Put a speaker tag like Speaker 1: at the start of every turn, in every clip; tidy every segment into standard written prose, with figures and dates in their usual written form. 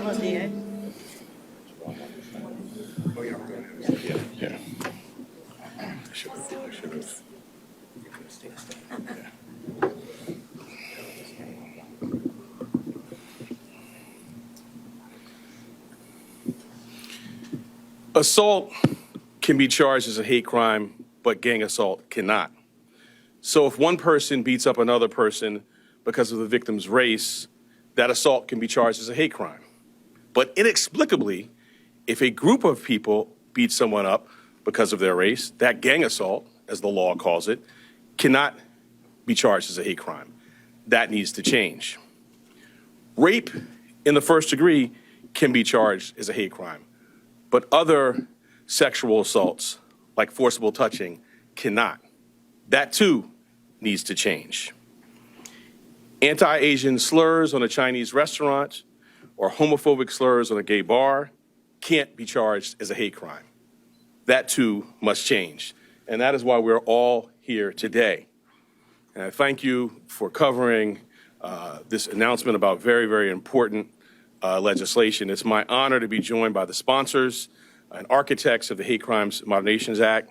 Speaker 1: almost there.
Speaker 2: Yeah. I should have. Assault can be charged as a hate crime, but gang assault cannot. So if one person beats up another person because of the victim's race, that assault can be charged as a hate crime. But inexplicably, if a group of people beat someone up because of their race, that gang assault, as the law calls it, cannot be charged as a hate crime. That needs to change. Rape in the first degree can be charged as a hate crime, but other sexual assaults, like forcible touching, cannot. That too needs to change. Anti-Asian slurs on a Chinese restaurant or homophobic slurs on a gay bar can't be charged as a hate crime. That too must change. And that is why we're all here today. And I thank you for covering this announcement about very, very important legislation. It's my honor to be joined by the sponsors and architects of the Hate Crimes Modernization Act,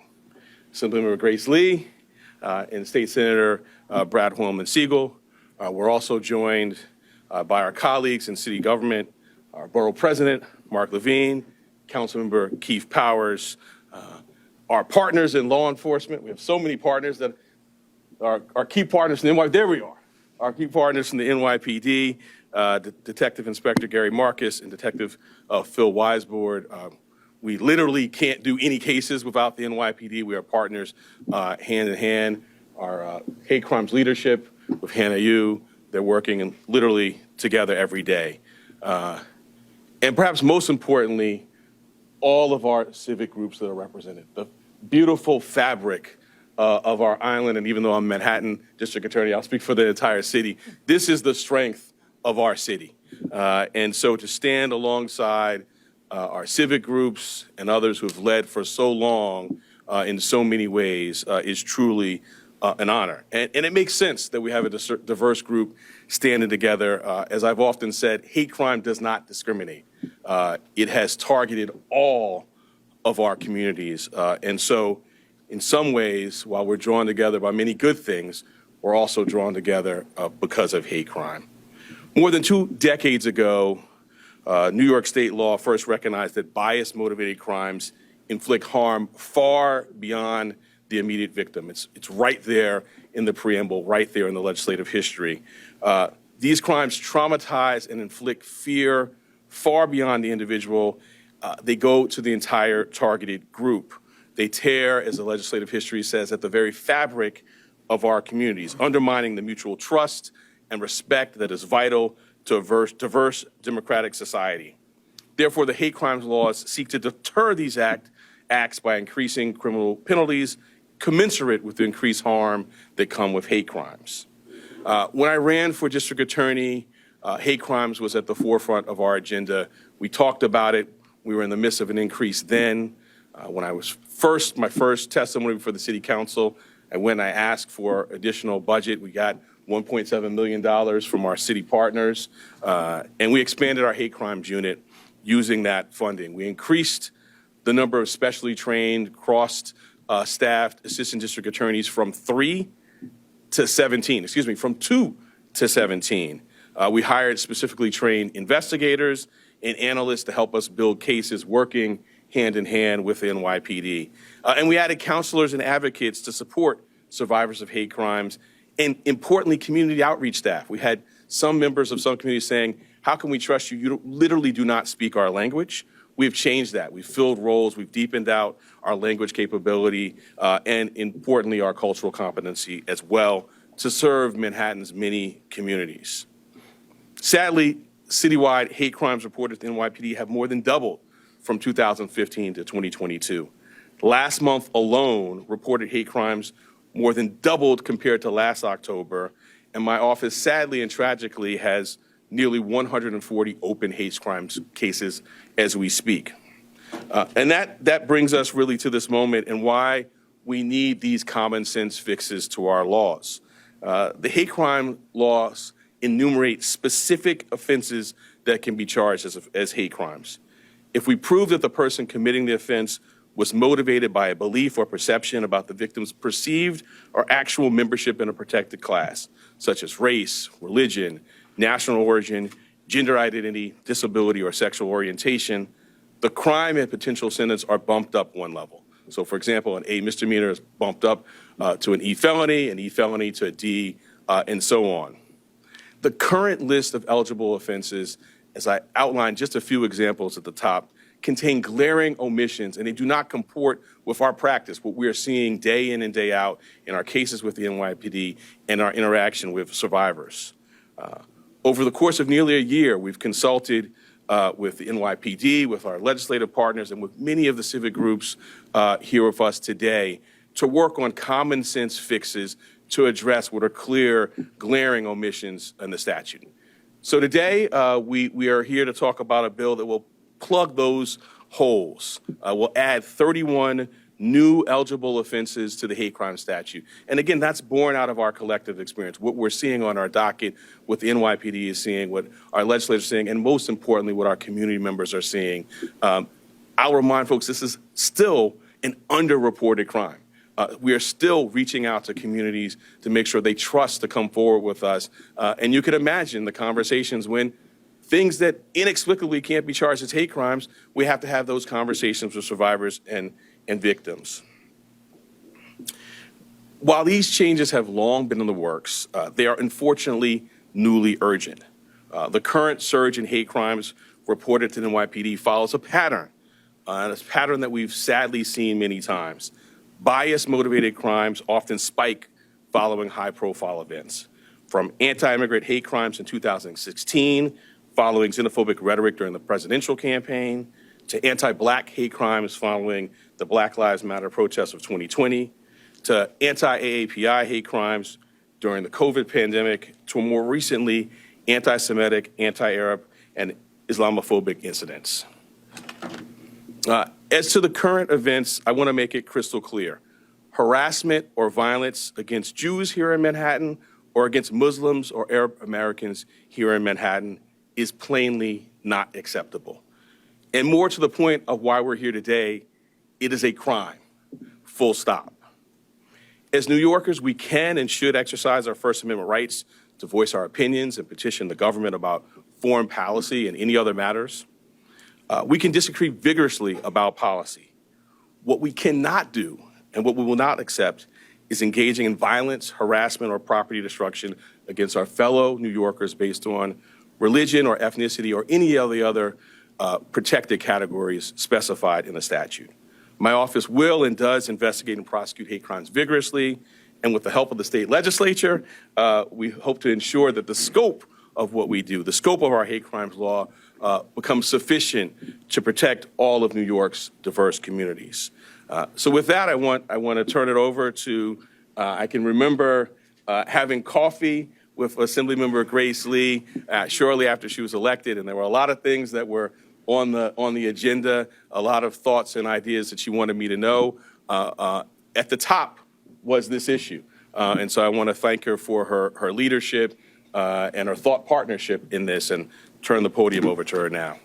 Speaker 2: Assemblymember Grace Lee and State Senator Brad Hoylman-Siegel. We're also joined by our colleagues in city government, our borough president, Mark Levine, Councilmember Keith Powers, our partners in law enforcement. We have so many partners that our key partners in the NYPD. There we are. Our key partners in the NYPD, Detective Inspector Gary Marcus and Detective Phil Weisbord. We literally can't do any cases without the NYPD. We are partners hand in hand. Our hate crimes leadership with Hannah Yu, they're working literally together every day. And perhaps most importantly, all of our civic groups that are represented, the beautiful fabric of our island. And even though I'm Manhattan District Attorney, I'll speak for the entire city. This is the strength of our city. And so to stand alongside our civic groups and others who have led for so long in so many ways is truly an honor. And it makes sense that we have a diverse group standing together. As I've often said, hate crime does not discriminate. It has targeted all of our communities. And so in some ways, while we're drawn together by many good things, we're also drawn together because of hate crime. More than 2 decades ago, New York state law first recognized that bias-motivated crimes inflict harm far beyond the immediate victim. It's right there in the preamble, right there in the legislative history. These crimes traumatize and inflict fear far beyond the individual. They go to the entire targeted group. They tear, as the legislative history says, at the very fabric of our communities, undermining the mutual trust and respect that is vital to a diverse democratic society. Therefore, the hate crimes laws seek to deter these acts by increasing criminal penalties commensurate with the increased harm that come with hate crimes. When I ran for district attorney, hate crimes was at the forefront of our agenda. We talked about it. We were in the midst of an increase then. When I was my first testimony before the city council, and when I asked for additional budget, we got $1.7 million from our city partners, and we expanded our hate crimes unit using that funding. We increased the number of specially trained, cross-staffed assistant district attorneys from 2 to 17. We hired specifically trained investigators and analysts to help us build cases working hand in hand with the NYPD. And we added counselors and advocates to support survivors of hate crimes, and importantly, community outreach staff. We had some members of some communities saying, how can we trust you? You literally do not speak our language. We've changed that. We've filled roles. We've deepened out our language capability, and importantly, our cultural competency as well to serve Manhattan's many communities. Sadly, citywide hate crimes reported at the NYPD have more than doubled from 2015 to 2022. Last month alone, reported hate crimes more than doubled compared to last October, and my office sadly and tragically has nearly 140 open hate crimes cases as we speak. And that brings us really to this moment and why we need these common sense fixes to our laws. The hate crime laws enumerate specific offenses that can be charged as hate crimes. If we prove that the person committing the offense was motivated by a belief or perception about the victim's perceived or actual membership in a protected class, such as race, religion, national origin, gender identity, disability, or sexual orientation, the crime and potential sentence are bumped up one level. So, for example, an A misdemeanor is bumped up to an E felony to a D, and so on. The current list of eligible offenses, as I outlined just a few examples at the top, contain glaring omissions, and they do not comport with our practice, what we are seeing day in and day out in our cases with the NYPD and our interaction with survivors. Over the course of nearly a year, we've consulted with the NYPD, with our legislative partners, and with many of the civic groups here with us today to work on common sense fixes to address what are clear, glaring omissions in the statute. So today, we are here to talk about a bill that will plug those holes. We'll add 31 new eligible offenses to the hate crime statute. And again, that's born out of our collective experience. What we're seeing on our docket, what the NYPD is seeing, what our legislators are seeing, and most importantly, what our community members are seeing. I'll remind folks, this is still an underreported crime. We are still reaching out to communities to make sure they trust to come forward with us. And you can imagine the conversations when things that inexplicably can't be charged as hate crimes, we have to have those conversations with survivors and victims. While these changes have long been in the works, they are unfortunately newly urgent. The current surge in hate crimes reported to the NYPD follows a pattern, and it's a pattern that we've sadly seen many times. Bias-motivated crimes often spike following high-profile events, from anti-immigrant hate crimes in 2016, following xenophobic rhetoric during the presidential campaign, to anti-Black hate crimes following the Black Lives Matter protests of 2020, to anti-AAPI hate crimes during the COVID pandemic, to more recently, anti-Semitic, anti-Arab, and Islamophobic incidents. As to the current events, I want to make it crystal clear. Harassment or violence against Jews here in Manhattan or against Muslims or Arab Americans here in Manhattan is plainly not acceptable. And more to the point of why we're here today, it is a crime, full stop. As New Yorkers, we can and should exercise our First Amendment rights to voice our opinions and petition the government about foreign policy and any other matters. We can disagree vigorously about policy. What we cannot do and what we will not accept is engaging in violence, harassment, or property destruction against our fellow New Yorkers based on religion or ethnicity or any of the other protected categories specified in the statute. My office will and does investigate and prosecute hate crimes vigorously, and with the help of the state legislature, we hope to ensure that the scope of what we do, the scope of our hate crimes law, becomes sufficient to protect all of New York's diverse communities. So with that, I want to turn it over to, I can remember having coffee with Assemblymember Grace Lee shortly after she was elected, and there were a lot of things that were on the agenda, a lot of thoughts and ideas that she wanted me to know. At the top was this issue, and so I want to thank her for her leadership and her thought partnership in this, and turn the podium over to her now.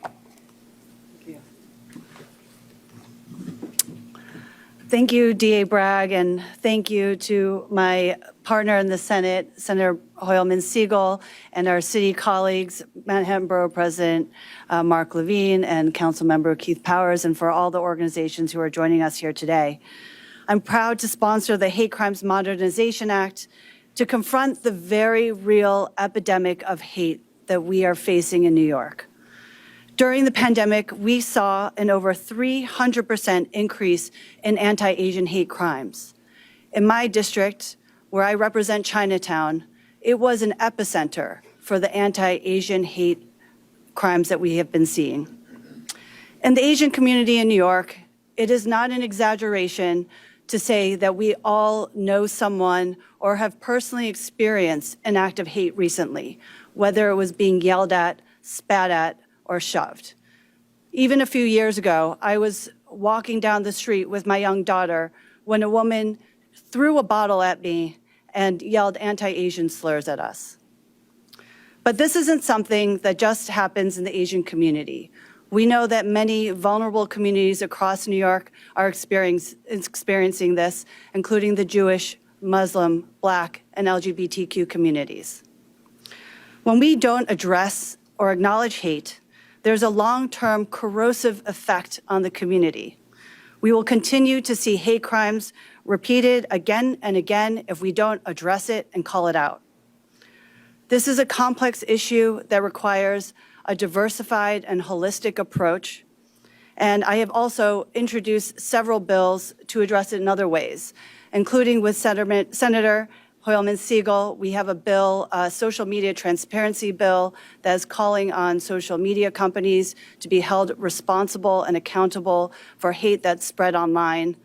Speaker 1: Thank you, DA Bragg, and thank you to my partner in the Senate, Senator Hoylman-Siegel, and our city colleagues, Manhattan Borough President Mark Levine and Councilmember Keith Powers, and for all the organizations who are joining us here today. I'm proud to sponsor the Hate Crimes Modernization Act to confront the very real epidemic of hate that we are facing in New York. During the pandemic, we saw an over 300% increase in anti-Asian hate crimes. In my district, where I represent Chinatown, it was an epicenter for the anti-Asian hate crimes that we have been seeing. In the Asian community in New York, it is not an exaggeration to say that we all know someone or have personally experienced an act of hate recently, whether it was being yelled at, spat at, or shoved. Even a few years ago, I was walking down the street with my young daughter when a woman threw a bottle at me and yelled anti-Asian slurs at us. But this isn't something that just happens in the Asian community. We know that many vulnerable communities across New York are experiencing this, including the Jewish, Muslim, Black, and LGBTQ communities. When we don't address or acknowledge hate, there's a long-term corrosive effect on the community. We will continue to see hate crimes repeated again and again if we don't address it and call it out. This is a complex issue that requires a diversified and holistic approach, and I have also introduced several bills to address it in other ways, including with Senator Hoylman-Sigal. We have a bill, a social media transparency bill, that is calling on social media companies to be held responsible and accountable for hate that's spread online.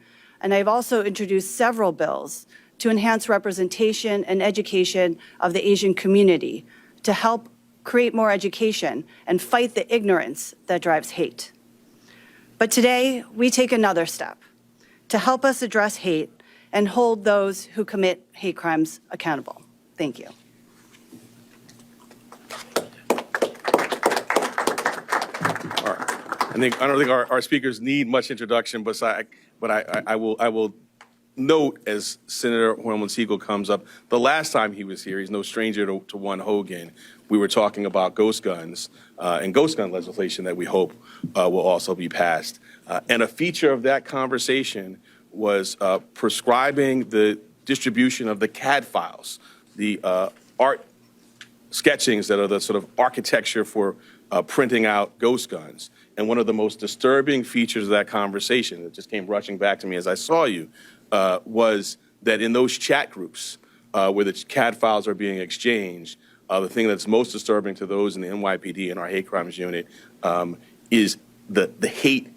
Speaker 1: And I've also introduced several bills to enhance representation and education of the Asian community, to help create more education and fight the ignorance that drives hate. But today, we take another step to help us address hate and hold those who commit hate crimes accountable. Thank you.
Speaker 2: All right. I don't think our speakers need much introduction, but I will note, as Senator Hoylman-Sigal comes up, the last time he was here, he's no stranger to one Hogan. We were talking about ghost guns and ghost gun legislation that we hope will also be passed. And a feature of that conversation was prescribing the distribution of the CAD files, the art sketchings that are the sort of architecture for printing out ghost guns. And one of the most disturbing features of that conversation that just came rushing back to me as I saw you was that in those chat groups where the CAD files are being exchanged, the thing that's most disturbing to those in the NYPD and our hate crimes unit is the hate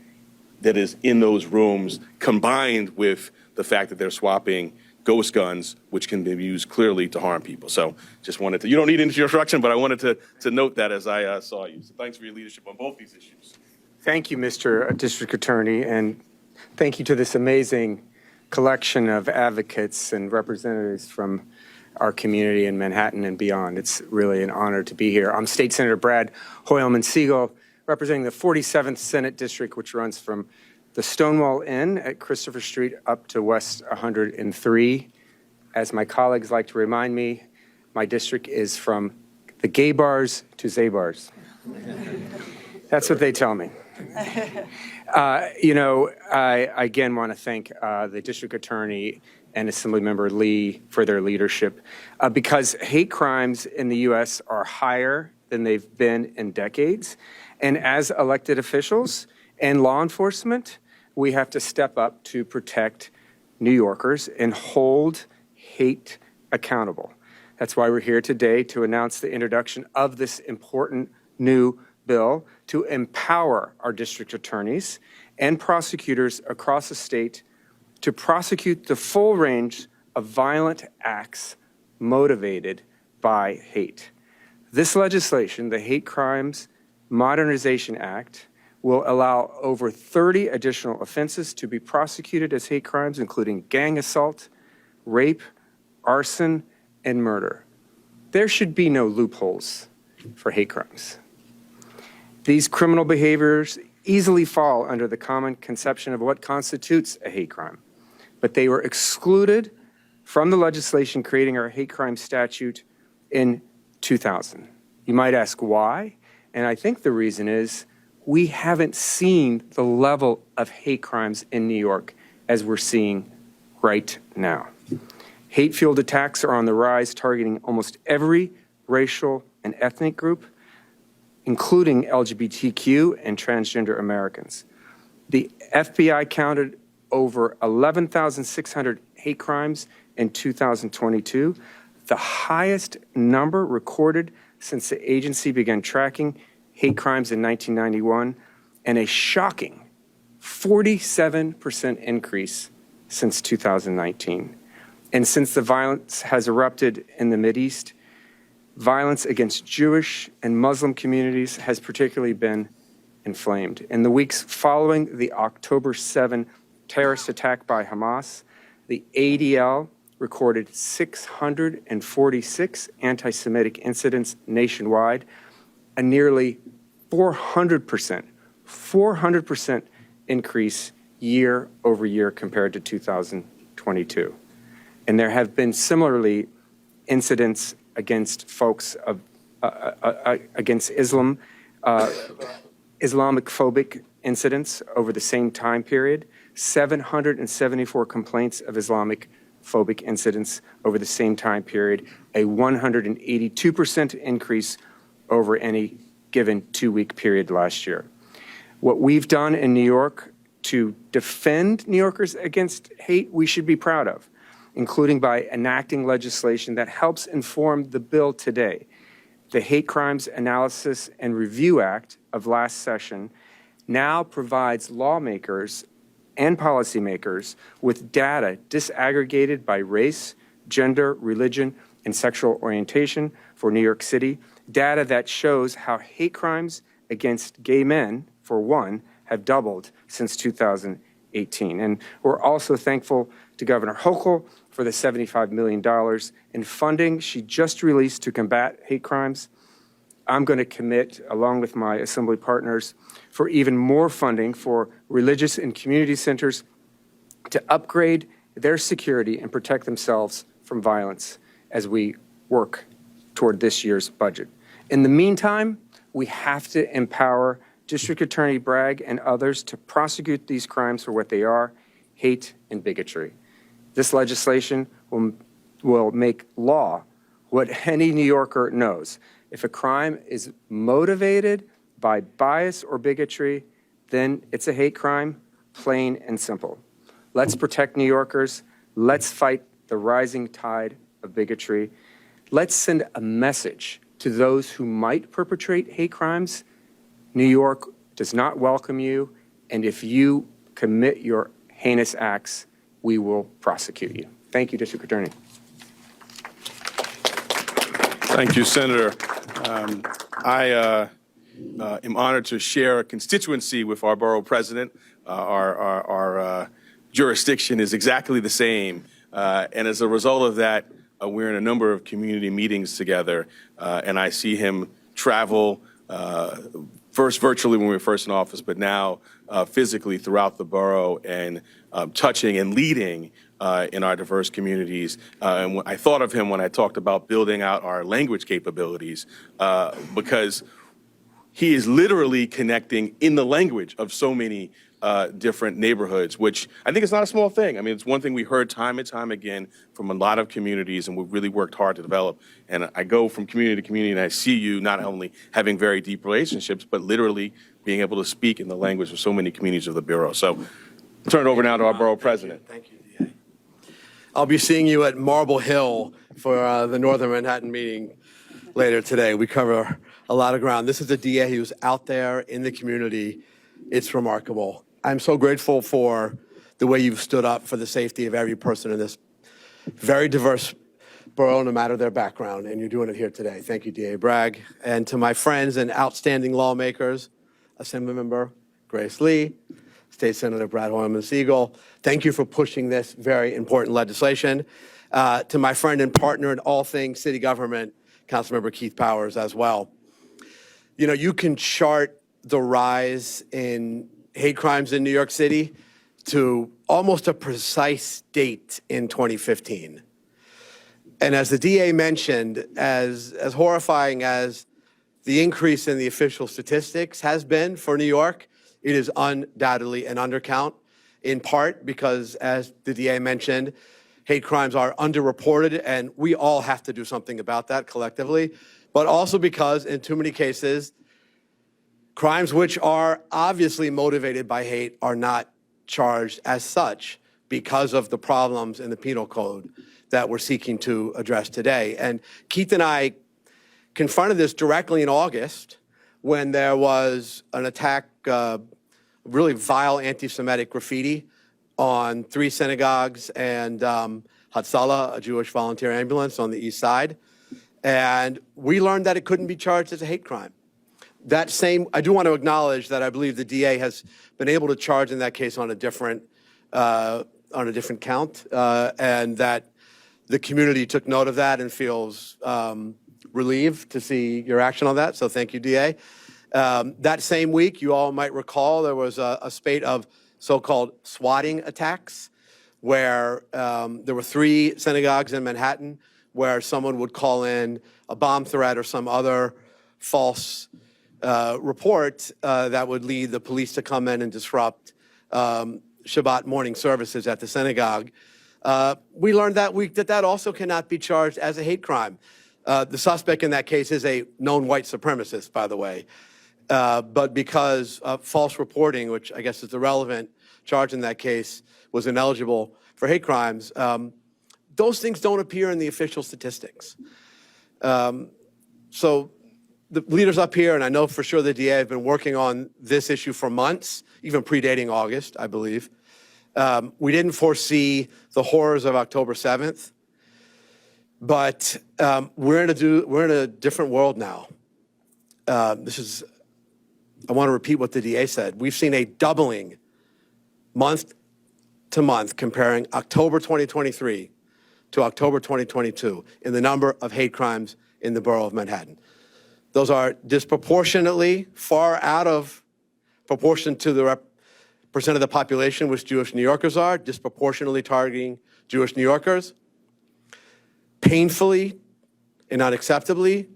Speaker 2: that is in those rooms, combined with the fact that they're swapping ghost guns, which can be used clearly to harm people. So just wanted to, you don't need any introduction, but I wanted to note that as I saw you. So thanks for your leadership on both these issues.
Speaker 3: Thank you, Mr. District Attorney, and thank you to this amazing collection of advocates and representatives from our community in Manhattan and beyond. It's really an honor to be here. I'm State Senator Brad Hoylman-Sigal, representing the 47th Senate District, which runs from the Stonewall Inn at Christopher Street up to West 103. As my colleagues like to remind me, my district is from the gay bars to Zay bars. That's what they tell me. I again want to thank the District Attorney and Assemblymember Lee for their leadership, because hate crimes in the U.S. are higher than they've been in decades. And as elected officials and law enforcement, we have to step up to protect New Yorkers and hold hate accountable. That's why we're here today to announce the introduction of this important new bill to empower our district attorneys and prosecutors across the state to prosecute the full range of violent acts motivated by hate. This legislation, the Hate Crimes Modernization Act, will allow over 30 additional offenses to be prosecuted as hate crimes, including gang assault, rape, arson, and murder. There should be no loopholes for hate crimes. These criminal behaviors easily fall under the common conception of what constitutes a hate crime, but they were excluded from the legislation creating our hate crime statute in 2000. You might ask why, and I think the reason is we haven't seen the level of hate crimes in New York as we're seeing right now. Hate-fueled attacks are on the rise, targeting almost every racial and ethnic group, including LGBTQ and transgender Americans. The FBI counted over 11,600 hate crimes in 2022, the highest number recorded since the agency began tracking hate crimes in 1991, and a shocking 47% increase since 2019. And since the violence has erupted in the Mideast, violence against Jewish and Muslim communities has particularly been inflamed. In the weeks following the October 7 terrorist attack by Hamas, the ADL recorded 646 anti-Semitic incidents nationwide, a nearly 400% increase year over year compared to 2022. And there have been similarly incidents against folks of against Islam, Islamic phobic incidents over the same time period, 774 complaints of Islamic phobic incidents over the same time period, a 182% increase over any given 2-week period last year. What we've done in New York to defend New Yorkers against hate, we should be proud of, including by enacting legislation that helps inform the bill today. The Hate Crimes Analysis and Review Act of last session now provides lawmakers and policymakers with data disaggregated by race, gender, religion, and sexual orientation for New York City, data that shows how hate crimes against gay men, for one, have doubled since 2018. And we're also thankful to Governor Hochul for the $75 million in funding she just released to combat hate crimes. I'm going to commit, along with my Assembly partners, for even more funding for religious and community centers to upgrade their security and protect themselves from violence as we work toward this year's budget. In the meantime, we have to empower District Attorney Bragg and others to prosecute these crimes for what they are, hate and bigotry. This legislation will make law what any New Yorker knows. If a crime is motivated by bias or bigotry, then it's a hate crime, plain and simple. Let's protect New Yorkers. Let's fight the rising tide of bigotry. Let's send a message to those who might perpetrate hate crimes. New York does not welcome you, and if you commit your heinous acts, we will prosecute you. Thank you, District Attorney.
Speaker 2: Thank you, Senator. I am honored to share a constituency with our borough president. Our jurisdiction is exactly the same. And as a result of that, we're in a number of community meetings together. And I see him travel, first virtually when we were first in office, but now physically throughout the borough and touching and leading in our diverse communities. And I thought of him when I talked about building out our language capabilities because he is literally connecting in the language of so many different neighborhoods, which I think is not a small thing. I mean, it's one thing we heard time and time again from a lot of communities, and we've really worked hard to develop. And I go from community to community, and I see you not only having very deep relationships, but literally being able to speak in the language of so many communities of the Bureau. So turn it over now to our borough president.
Speaker 4: Thank you, DA. I'll be seeing you at Marble Hill for the Northern Manhattan meeting later today. We cover a lot of ground. This is a DA who's out there in the community. It's remarkable. I'm so grateful for the way you've stood up for the safety of every person in this very diverse borough, no matter their background, and you're doing it here today. Thank you, DA Bragg. And to my friends and outstanding lawmakers, Assemblymember Grace Lee, State Senator Brad Hoylman-Siegel, thank you for pushing this very important legislation. To my friend and partner in all things city government, Councilmember Keith Powers as well. You know, you can chart the rise in hate crimes in New York City to almost a precise date in 2015. And as the DA mentioned, as horrifying as the increase in the official statistics has been for New York, it is undoubtedly an undercount, in part because, as the DA mentioned, hate crimes are underreported, and we all have to do something about that collectively, but also because, in too many cases, crimes which are obviously motivated by hate are not charged as such because of the problems in the penal code that we're seeking to address today. And Keith and I confronted this directly in August when there was an attack, really vile anti-Semitic graffiti on 3 synagogues and Hatzalah, a Jewish volunteer ambulance on the east side. And we learned that it couldn't be charged as a hate crime. That same, I do want to acknowledge that I believe the DA has been able to charge in that case on a different count, and that the community took note of that and feels relieved to see your action on that. So thank you, DA. That same week, you all might recall, there was a spate of so-called swatting attacks where there were 3 synagogues in Manhattan where someone would call in a bomb threat or some other false report that would lead the police to come in and disrupt Shabbat morning services at the synagogue. We learned that week that also cannot be charged as a hate crime. The suspect in that case is a known white supremacist, by the way. But because false reporting, which I guess is the relevant charge in that case, was ineligible for hate crimes, those things don't appear in the official statistics. So the leaders up here, and I know for sure the DA have been working on this issue for months, even predating August, I believe. We didn't foresee the horrors of October 7th, but we're in a different world now. I want to repeat what the DA said. We've seen a doubling month to month comparing October 2023 to October 2022 in the number of hate crimes in the borough of Manhattan. Those are disproportionately far out of proportion to the percent of the population which Jewish New Yorkers are, disproportionately targeting Jewish New Yorkers. Painfully and unacceptably,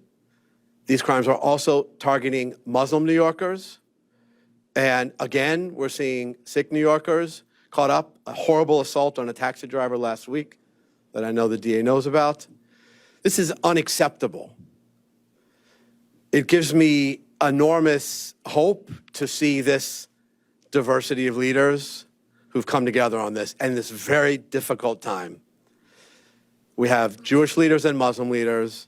Speaker 4: these crimes are also targeting Muslim New Yorkers. And again, we're seeing Sikh New Yorkers caught up, a horrible assault on a taxi driver last week that I know the DA knows about. This is unacceptable. It gives me enormous hope to see this diversity of leaders who've come together on this and this very difficult time. We have Jewish leaders and Muslim leaders.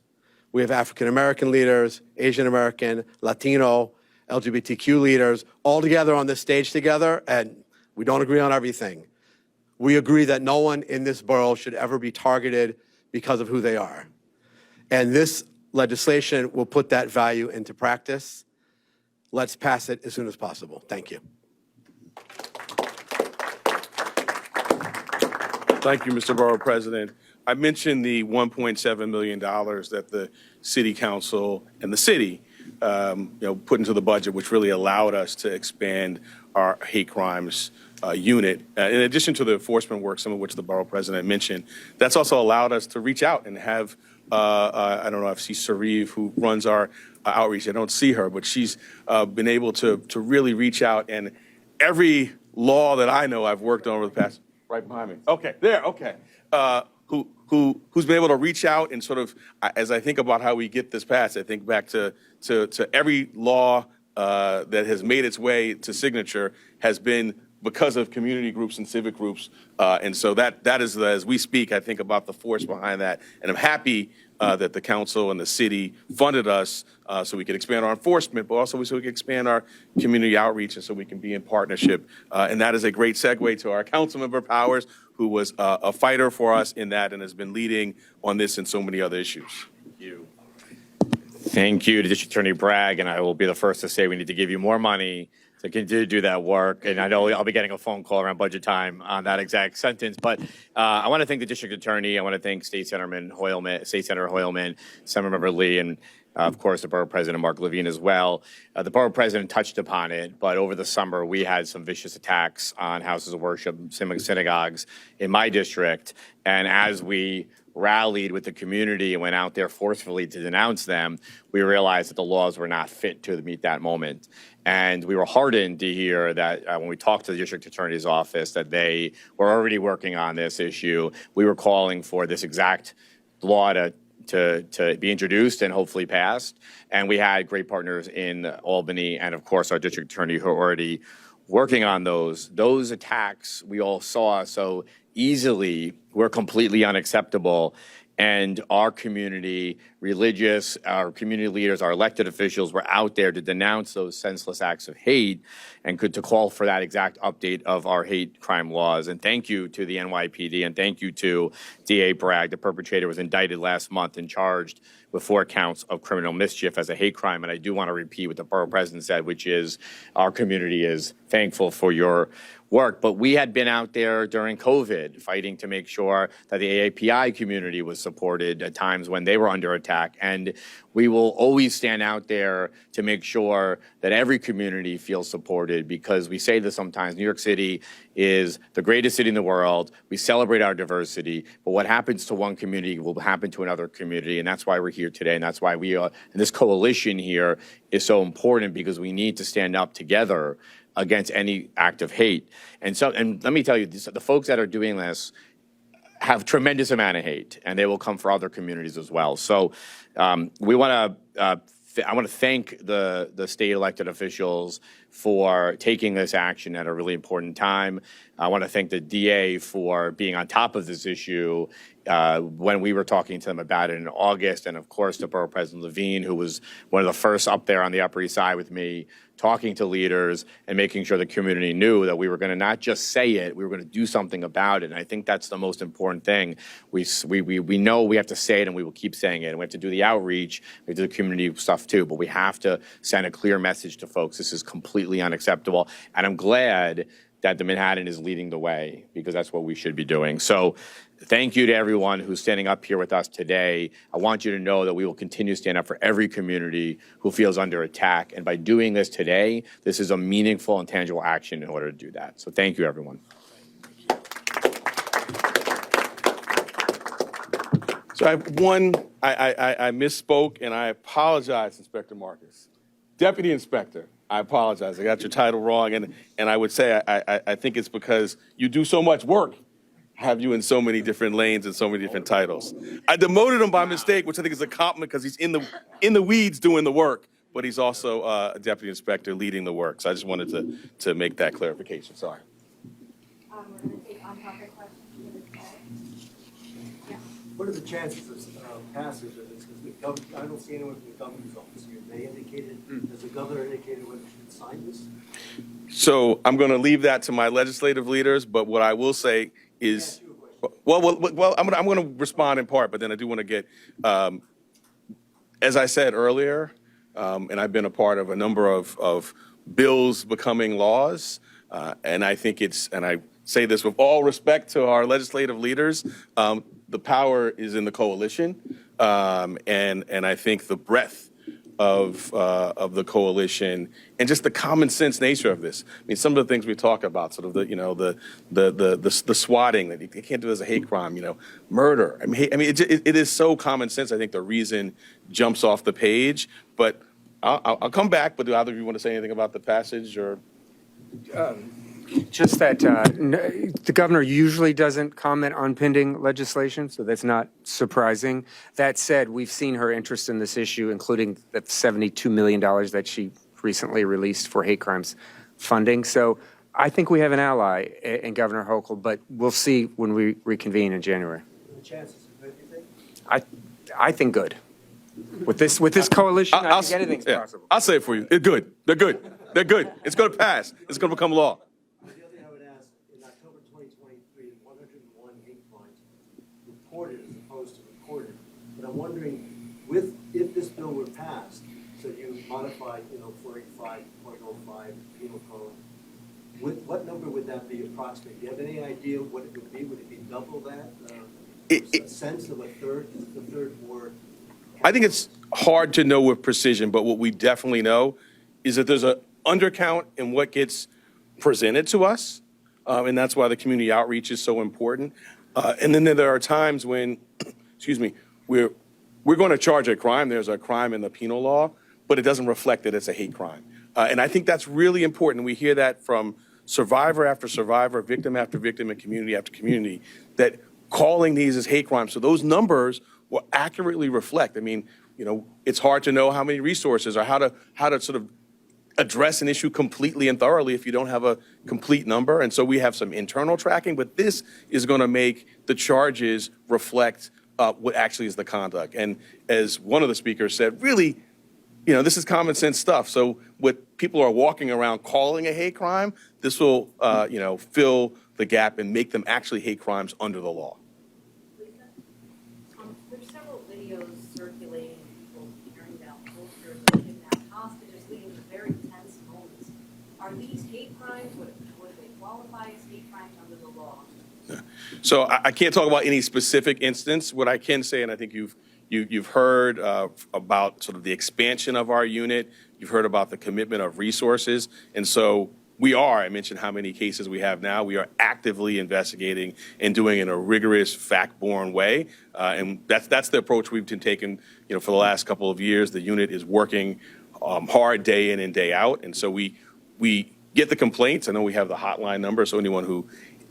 Speaker 4: We have African-American leaders, Asian-American, Latino, LGBTQ leaders, all together on this stage together, and we don't agree on everything. We agree that no one in this borough should ever be targeted because of who they are. And this legislation will put that value into practice. Let's pass it as soon as possible. Thank you.
Speaker 2: Thank you, Mr. Borough President. I mentioned the $1.7 million that the City Council and the city put into the budget, which really allowed us to expand our hate crimes unit. In addition to the enforcement work, some of which the Borough President mentioned, that's also allowed us to reach out and have, I don't know if she's Sariv, who runs our outreach. I don't see her, but she's been able to really reach out. And every law that I know I've worked on over the past, right behind me. Okay, there, okay. Who's been able to reach out and sort of, as I think about how we get this passed, I think back to every law that has made its way to signature has been because of community groups and civic groups. And so that is, as we speak, I think about the force behind that. And I'm happy that the council and the city funded us so we could expand our enforcement, but also so we can expand our community outreach and so we can be in partnership. And that is a great segue to our Councilmember Powers, who was a fighter for us in that and has been leading on this and so many other issues. Thank you.
Speaker 5: Thank you to District Attorney Bragg, and I will be the first to say we need to give you more money to continue to do that work. And I know I'll be getting a phone call around budget time on that exact sentence. But I want to thank the District Attorney. I want to thank State Senator Hoylman, Senator Lee, and of course the Borough President Mark Levine as well. The Borough President touched upon it, but over the summer we had some vicious attacks on houses of worship, synagogues in my district. And as we rallied with the community and went out there forcefully to denounce them, we realized that the laws were not fit to meet that moment. And we were heartened to hear that when we talked to the district attorney's office that they were already working on this issue. We were calling for this exact law to be introduced and hopefully passed. And we had great partners in Albany and, of course, our district attorney who are already working on those. Those attacks we all saw so easily were completely unacceptable. And our community, religious, our community leaders, our elected officials were out there to denounce those senseless acts of hate and to call for that exact update of our hate crime laws. And thank you to the NYPD and thank you to DA Bragg. The perpetrator was indicted last month and charged with 4 counts of criminal mischief as a hate crime. And I do want to repeat what the Borough President said, which is our community is thankful for your work. But we had been out there during COVID fighting to make sure that the AAPI community was supported at times when they were under attack. And we will always stand out there to make sure that every community feels supported, because we say this sometimes, New York City is the greatest city in the world. We celebrate our diversity, but what happens to one community will happen to another community. And that's why we're here today. And that's why we are, and this coalition here is so important, because we need to stand up together against any act of hate. And so, and let me tell you, the folks that are doing this have tremendous amount of hate, and they will come for other communities as well. So we want to, I want to thank the state elected officials for taking this action at a really important time. I want to thank the DA for being on top of this issue when we were talking to them about it in August, and of course to Borough President Levine, who was one of the first up there on the Upper East Side with me, talking to leaders and making sure the community knew that we were going to not just say it, we were going to do something about it. And I think that's the most important thing. We know we have to say it, and we will keep saying it. And we have to do the outreach, we have to do the community stuff too, but we have to send a clear message to folks. This is completely unacceptable. And I'm glad that the Manhattan is leading the way, because that's what we should be doing. So thank you to everyone who's standing up here with us today. I want you to know that we will continue to stand up for every community who feels under attack. And by doing this today, this is a meaningful and tangible action in order to do that. So thank you, everyone.
Speaker 2: So I have one, I misspoke, and I apologize, Inspector Marcus. Deputy Inspector, I apologize. I got your title wrong, and I would say I think it's because you do so much work, have you in so many different lanes and so many different titles. I demoted him by mistake, which I think is a compliment, because he's in the weeds doing the work, but he's also a deputy inspector leading the work. So I just wanted to make that clarification. Sorry.
Speaker 6: We're going to take on-topic questions. Yeah.
Speaker 7: What are the chances of passage of this? Because I don't see anyone from the governor's office here. They indicated, has the governor indicated whether she should sign this?
Speaker 2: So I'm going to leave that to my legislative leaders, but what I will say is, well, I'm going to respond in part, but then I do want to get, as I said earlier, and I've been a part of a number of bills becoming laws, and I think and I say this with all respect to our legislative leaders, the power is in the coalition, and I think the breadth of the coalition and just the common sense nature of this. I mean, some of the things we talk about, sort of the swatting, that you can't do as a hate crime, murder. I mean, it is so common sense. I think the reason jumps off the page, but I'll come back. But do either of you want to say anything about the passage or?
Speaker 3: Just that the governor usually doesn't comment on pending legislation, so that's not surprising. That said, we've seen her interest in this issue, including the $72 million that she recently released for hate crimes funding. So I think we have an ally in Governor Hochul, but we'll see when we reconvene in January.
Speaker 7: The chances of anything?
Speaker 3: I think good. With this coalition, I think anything's possible.
Speaker 2: I'll say it for you. It's good. They're good. They're good. It's going to pass. It's going to become law.
Speaker 7: The other thing I would ask, in October 2023, 101 hate crimes reported as opposed to recorded. But I'm wondering, if this bill were passed, so you modified, 485.05 penal code, what number would that be approximately? Do you have any idea what it would be? Would it be double that? A sense of a third? Is the third more?
Speaker 2: I think it's hard to know with precision, but what we definitely know is that there's an undercount in what gets presented to us, and that's why the community outreach is so important. And then there are times when, we're going to charge a crime. There's a crime in the penal law, but it doesn't reflect that it's a hate crime. And I think that's really important. We hear that from survivor after survivor, victim after victim, and community after community, that calling these as hate crimes. So those numbers will accurately reflect. I mean, it's hard to know how many resources or how to sort of address an issue completely and thoroughly if you don't have a complete number. And so we have some internal tracking, but this is going to make the charges reflect what actually is the conduct. And as one of the speakers said, really, this is common sense stuff. So what people are walking around calling a hate crime, this will, fill the gap and make them actually hate crimes under the law.
Speaker 6: Lisa, there's several videos circulating, people carrying down posters, kidnapped hostages, leading to very tense moments. Are are these hate crimes? Would they qualify as hate crimes under the law?
Speaker 2: So I can't talk about any specific instance. What I can say, and I think you've heard about sort of the expansion of our unit. You've heard about the commitment of resources. And so I mentioned how many cases we have now. We are actively investigating and doing it in a rigorous, fact-borne way. And that's the approach we've been taking, for the last couple of years. The unit is working hard day in and day out. And so we get the complaints. I know we have the hotline number, so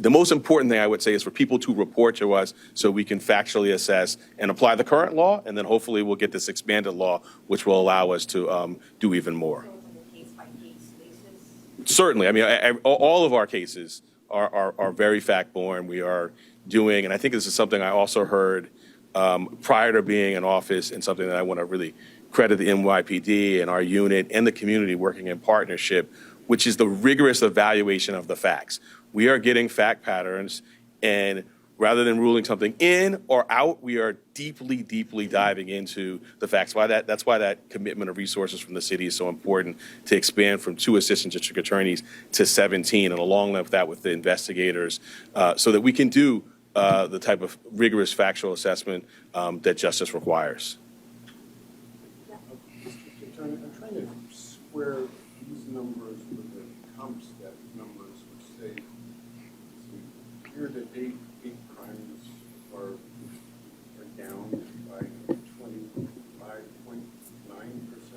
Speaker 2: the most important thing I would say is for people to report to us so we can factually assess and apply the current law, and then hopefully we'll get this expanded law, which will allow us to do even more.
Speaker 6: So it's like a case-by-case basis?
Speaker 2: Certainly. I mean, all of our cases are very fact-borne. We are doing, and I think this is something I also heard prior to being in office, and something that I want to really credit the NYPD and our unit and the community working in partnership, which is the rigorous evaluation of the facts. We are getting fact patterns, and rather than ruling something in or out, we are deeply, deeply diving into the facts. That's why that commitment of resources from the city is so important, to expand from 2 assistant district attorneys to 17, and along with that with the investigators, so that we can do the type of rigorous factual assessment that justice requires.
Speaker 8: Mr. Attorney, I'm trying to square these numbers with the CompStat numbers, which say year-to-date hate crimes are down by 25.9%,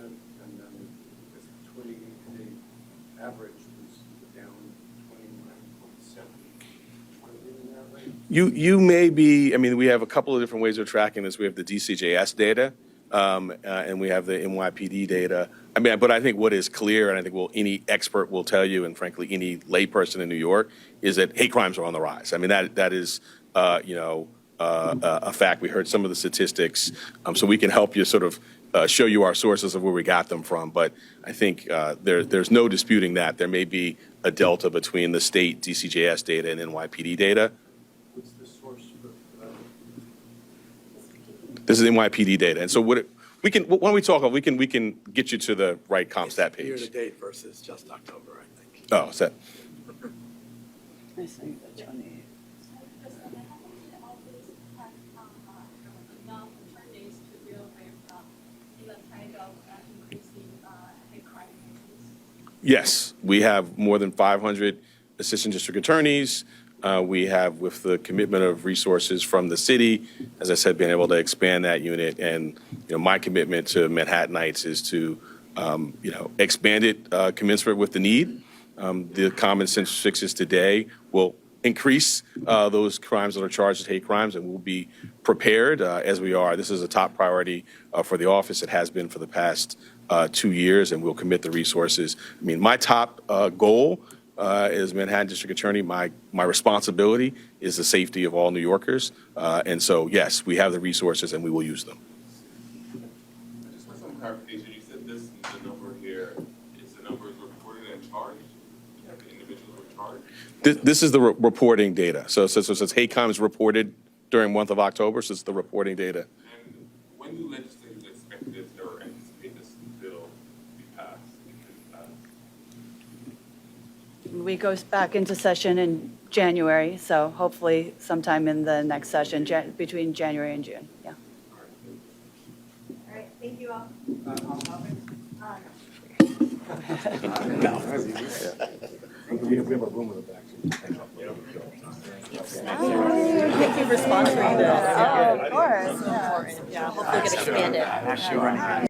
Speaker 8: and then this 28-day average was down 29.7%. Am I reading that right?
Speaker 2: You may be, I mean, we have a couple of different ways of tracking this. We have the DCJS data, and we have the NYPD data. I mean, but I think what is clear, and I think any expert will tell you, and frankly, any layperson in New York, is that hate crimes are on the rise. I mean, that is, a fact. We heard some of the statistics, so we can help you sort of show you our sources of where we got them from. But I think there's no disputing that. There may be a delta between the state DCJS data and NYPD data.
Speaker 8: What's the source for that?
Speaker 2: This is NYPD data, and so when we talk, we can get you to the right CompStat page.
Speaker 4: Year-to-date versus just October, I think.
Speaker 2: Oh, is that?
Speaker 1: I think the 20.
Speaker 6: Enough attorneys to deal with the kind of increasing hate crime cases?
Speaker 2: Yes, we have more than 500 assistant district attorneys. We have, with the commitment of resources from the city, as I said, being able to expand that unit. And my commitment to Manhattanites is to expand it commensurate with the need. The common sense fixes today will increase those crimes that are charged as hate crimes, and we'll be prepared as we are. This is a top priority for the office. It has been for the past 2 years, and we'll commit the resources. I mean, my top goal as Manhattan District Attorney, my responsibility is the safety of all New Yorkers. And so, yes, we have the resources and we will use them.
Speaker 9: I just want some clarification. You said this, the number here, is the numbers reported and charged? The individuals were charged?
Speaker 2: This is the reporting data. So it says hate crimes reported during the month of October, so it's the reporting data.
Speaker 9: And when do legislators expect this or anticipate this bill to be passed?
Speaker 1: We go back into session in January, so hopefully sometime in the next session, between January and June, yeah.
Speaker 6: All right, thank you all.
Speaker 2: We have a room in the back.
Speaker 10: Thank you for sponsoring this.
Speaker 1: Oh, of course, yeah.
Speaker 10: Yeah, hopefully get expanded.